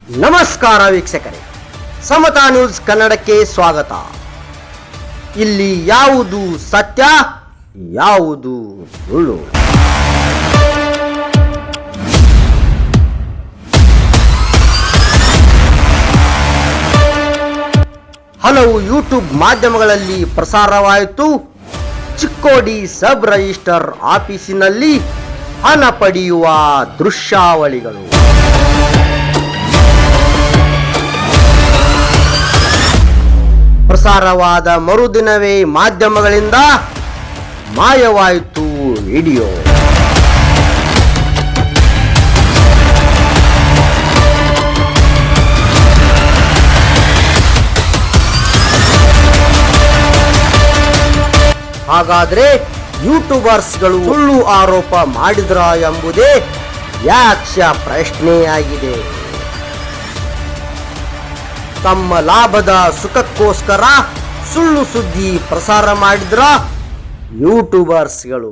ನಮಸ್ಕಾರ ವೀಕ್ಷಕರೇ, ಸಮತಾ ನ್ಯೂಸ್ ಕನ್ನಡಕ್ಕೆ ಸ್ವಾಗತ. ಇಲ್ಲಿ ಯಾವುದು ಸತ್ಯ, ಯಾವುದು ಸುಳ್ಳು. ಹಲವು ಯೂಟ್ಯೂಬ್ ಮಾಧ್ಯಮಗಳಲ್ಲಿ ಪ್ರಸಾರವಾಯಿತು. ಚಿಕ್ಕೋಡಿ ಸಬ್ ರಿಜಿಸ್ಟರ್ ಆಫೀಸಿನಲ್ಲಿ ಹಣ ಪಡೆಯುವ ದೃಶ್ಯಾವಳಿಗಳು. ಪ್ರಸಾರವಾದ ಮರುದಿನವೇ ಮಾಧ್ಯಮಗಳಿಂದ ಮಾಯವಾಯಿತು ವಿಡಿಯೋ. ಹಾಗಾದ್ರೆ ಯೂಟ್ಯೂಬರ್ಸ್ಗಳು ಸುಳ್ಳು ಆರೋಪ ಮಾಡಿದ್ರ ಎಂಬುದೇ ಯಕ್ಷ ಪ್ರಶ್ನೆಯಾಗಿದೆ. ತಮ್ಮ ಲಾಭದ ಸುಖಕ್ಕೋಸ್ಕರ ಸುಳ್ಳು ಸುದ್ದಿ ಪ್ರಸಾರ ಮಾಡಿದ್ರ ಯೂಟ್ಯೂಬರ್ಸ್ಗಳು.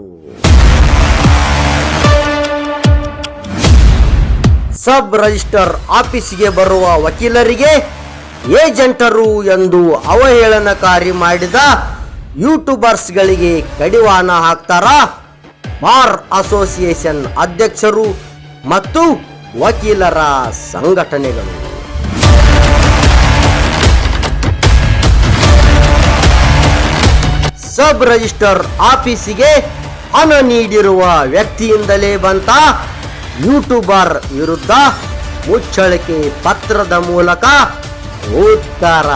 ಸಬ್ ರಿಜಿಸ್ಟರ್ ಆಫೀಸಿಗೆ ಬರುವ ವಕೀಲರಿಗೆ ಏಜೆಂಟರು ಎಂದು ಅವಹೇಳನಕಾರಿ ಮಾಡಿದ ಯೂಟ್ಯೂಬರ್ಸ್ಗಳಿಗೆ ಕಡಿವಾಣ ಹಾಕ್ತಾರ ಬಾರ್ ಅಸೋಸಿಯೇಷನ್ ಅಧ್ಯಕ್ಷರು ಮತ್ತು ವಕೀಲರ ಸಂಘಟನೆಗಳು. ಸಬ್ ರಿಜಿಸ್ಟರ್ ಆಫೀಸಿಗೆ ಹಣ ನೀಡಿರುವ ವ್ಯಕ್ತಿಯಿಂದಲೇ ಬಂತ ಯೂಟ್ಯೂಬರ್ ವಿರುದ್ಧ ಮುಚ್ಚಳಿಕೆ ಪತ್ರದ ಮೂಲಕ ಉತ್ತರ.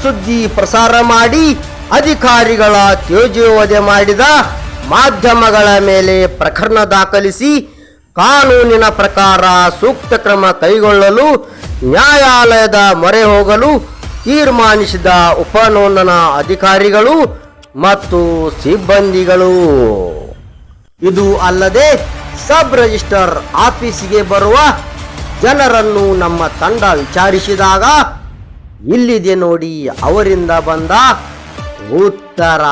ಸುದ್ದಿ ಪ್ರಸಾರ ಮಾಡಿ ಅಧಿಕಾರಿಗಳ ತೇಜೋವಧೆ ಮಾಡಿದ ಮಾಧ್ಯಮಗಳ ಮೇಲೆ ಪ್ರಕರಣ ದಾಖಲಿಸಿ ಕಾನೂನಿನ ಪ್ರಕಾರ ಸೂಕ್ತ ಕ್ರಮ ಕೈಗೊಳ್ಳಲು ನ್ಯಾಯಾಲಯದ ಮೊರೆ ಹೋಗಲು ತೀರ್ಮಾನಿಸಿದ ಉಪನೋಂದನಾ ಅಧಿಕಾರಿಗಳು ಮತ್ತು ಸಿಬ್ಬಂದಿಗಳು. ಇದು ಅಲ್ಲದೆ ಸಬ್ ರಿಜಿಸ್ಟರ್ ಆಫೀಸಿಗೆ ಬರುವ ಜನರನ್ನು ನಮ್ಮ ತಂಡ ವಿಚಾರಿಸಿದಾಗ ಇಲ್ಲಿದೆ ನೋಡಿ ಅವರಿಂದ ಬಂದ ಉತ್ತರ.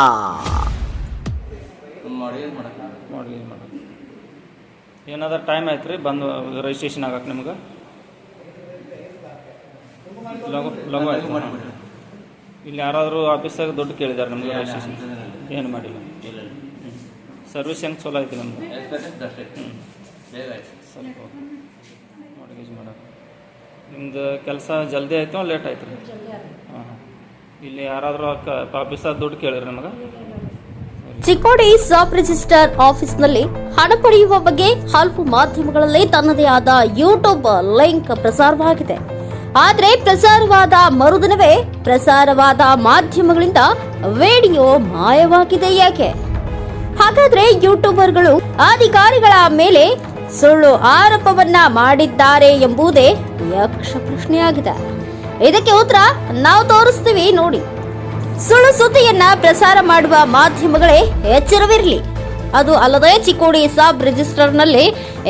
ಏನಾದ್ರು ಟೈಮ್ ಆಯ್ತು ರೀ ಬಂದು ರಿಜಿಸ್ಟ್ರೇಷನ್ ಆಗಕ್ಕೆ ನಿಮ್ಗೆ ಲಘು ಆಯ್ತು. ಇಲ್ಲಿ ಯಾರಾದರೂ ಆಫೀಸಾಗ ದುಡ್ಡು ಕೇಳಿದಾರೆ ನಮ್ಗೆ ರಿಜಿಸ್ಟ್ರೇಷನ್ ಏನು ಮಾಡಿಲ್ಲ. ಸರ್ವಿಸ್ ಹೆಂಗೆ ಚಲೋ ಐತಿ ನಮ್ದು. ಸ್ವಲ್ಪ ಅಡ್ಗೇಜ್ ಮಾಡೋದು ನಿಮ್ದು ಕೆಲಸ ಜಲ್ದಿ ಆಯಿತು ಲೇಟ್ ಆಯ್ತು ರೀ? ಹಾಂ, ಇಲ್ಲಿ ಯಾರಾದರೂ ಆಫೀಸಾಗ ದುಡ್ಡು ಕೇಳಿರಿ ನಮಗೆ. ಚಿಕ್ಕೋಡಿ ಸಬ್ ರಿಜಿಸ್ಟರ್ ಆಫೀಸ್ನಲ್ಲಿ ಹಣ ಪಡೆಯುವ ಬಗ್ಗೆ ಹಲವು ಮಾಧ್ಯಮಗಳಲ್ಲಿ ತನ್ನದೇ ಆದ ಯೂಟ್ಯೂಬ್ ಲಿಂಕ್ ಪ್ರಸಾರವಾಗಿದೆ. ಆದರೆ ಪ್ರಸಾರವಾದ ಮರುದಿನವೇ ಪ್ರಸಾರವಾದ ಮಾಧ್ಯಮಗಳಿಂದ ವಿಡಿಯೋ ಮಾಯವಾಗಿದೆ. ಯಾಕೆ ಹಾಗಾದ್ರೆ ಯೂಟ್ಯೂಬರ್ಗಳು ಅಧಿಕಾರಿಗಳ ಮೇಲೆ ಸುಳ್ಳು ಆರೋಪವನ್ನ ಮಾಡಿದ್ದಾರೆ ಎಂಬುದೇ ಯಕ್ಷ ಪ್ರಶ್ನೆಯಾಗಿದೆ. ಇದಕ್ಕೆ ಉತ್ತರ ನಾವು ತೋರಿಸ್ತೀವಿ ನೋಡಿ. ಸುಳ್ಳು ಸುದ್ದಿಯನ್ನ ಪ್ರಸಾರ ಮಾಡುವ ಮಾಧ್ಯಮಗಳೇ ಎಚ್ಚರವಿರಲಿ. ಅದು ಅಲ್ಲದೆ ಚಿಕ್ಕೋಡಿ ಸಬ್ ರಿಜಿಸ್ಟರ್ನಲ್ಲಿ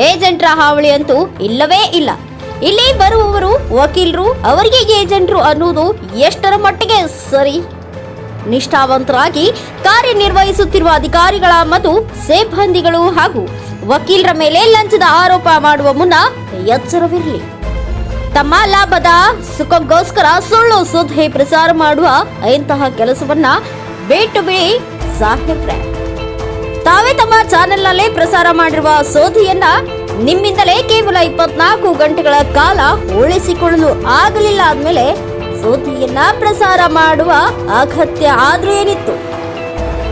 ಏಜೆಂಟ್ರ ಹಾವಳಿ ಅಂತೂ ಇಲ್ಲವೇ ಇಲ್ಲ. ಇಲ್ಲಿ ಬರುವವರು ವಕೀಲರು, ಅವರಿಗೆ ಏಜೆಂಟ್ರು ಅನ್ನುವುದು ಎಷ್ಟರ ಮಟ್ಟಿಗೆ ಸರಿ? ನಿಷ್ಠಾವಂತರಾಗಿ ಕಾರ್ಯನಿರ್ವಹಿಸುತ್ತಿರುವ ಅಧಿಕಾರಿಗಳ ಮತ್ತು ಸಿಬ್ಬಂದಿಗಳು ಹಾಗೂ ವಕೀಲರ ಮೇಲೆ ಲಂಚದ ಆರೋಪ ಮಾಡುವ ಮುನ್ನ ಎಚ್ಚರವಿರಲಿ. ತಮ್ಮ ಲಾಭದ ಸುಖಕ್ಕೋಸ್ಕರ ಸುಳ್ಳು ಸುದ್ದಿ ಪ್ರಸಾರ ಮಾಡುವ ಇಂತಹ ಕೆಲಸವನ್ನ ಬಿಟ್ಟು ಬಿಡಿ ಸಾಹೇಬ್ರೆ. ತಾವೇ ತಮ್ಮ ಚಾನೆಲ್ನಲ್ಲೇ ಪ್ರಸಾರ ಮಾಡಿರುವ ಸುದ್ದಿಯನ್ನ ನಿಮ್ಮಿಂದಲೇ ಕೇವಲ 24 ಗಂಟೆಗಳ ಕಾಲ ಉಳಿಸಿಕೊಳ್ಳಲು ಆಗಲಿಲ್ಲ ಆದ್ಮೇಲೆ ಸುದ್ದಿಯನ್ನ ಪ್ರಸಾರ ಮಾಡುವ ಅಗತ್ಯ ಆದ್ರೂ ಏನಿತ್ತು?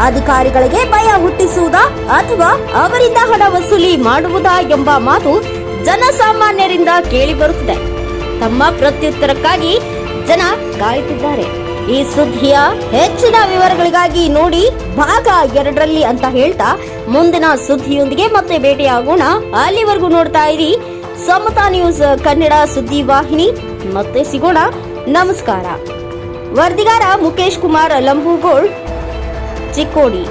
ಅಧಿಕಾರಿಗಳಿಗೆ ಭಯ ಹುಟ್ಟಿಸುವುದಾ ಅಥವಾ ಅವರಿಂದ ಹಣ ವಸೂಲಿ ಮಾಡುವುದಾ ಎಂಬ ಮಾತು ಜನಸಾಮಾನ್ಯರಿಂದ ಕೇಳಿ ಬರುತ್ತಿದೆ. ತಮ್ಮ ಪ್ರತ್ಯುತ್ತರಕ್ಕಾಗಿ ಜನ ಕಾಯುತ್ತಿದ್ದಾರೆ. ಈ ಸುದ್ದಿಯ ಹೆಚ್ಚಿನ ವಿವರಗಳಿಗಾಗಿ ನೋಡಿ ಭಾಗ 2ರಲ್ಲಿ ಅಂತ ಹೇಳ್ತಾ ಮುಂದಿನ ಸುದ್ದಿಯೊಂದಿಗೆ ಮತ್ತೆ ಭೇಟಿಯಾಗೋಣ. ಅಲ್ಲಿವರೆಗೂ ನೋಡ್ತಾ ಇರಿ ಸಮತಾ ನ್ಯೂಸ್ ಕನ್ನಡ ಸುದ್ದಿ ವಾಹಿನಿ ಮತ್ತೆ ಸಿಗೋಣ. ನಮಸ್ಕಾರ. ವರದಿಗಾರ ಮುಖೇಶ್ ಕುಮಾರ್ ಲಂಬೂಗೋಳ್, ಚಿಕ್ಕೋಡಿ.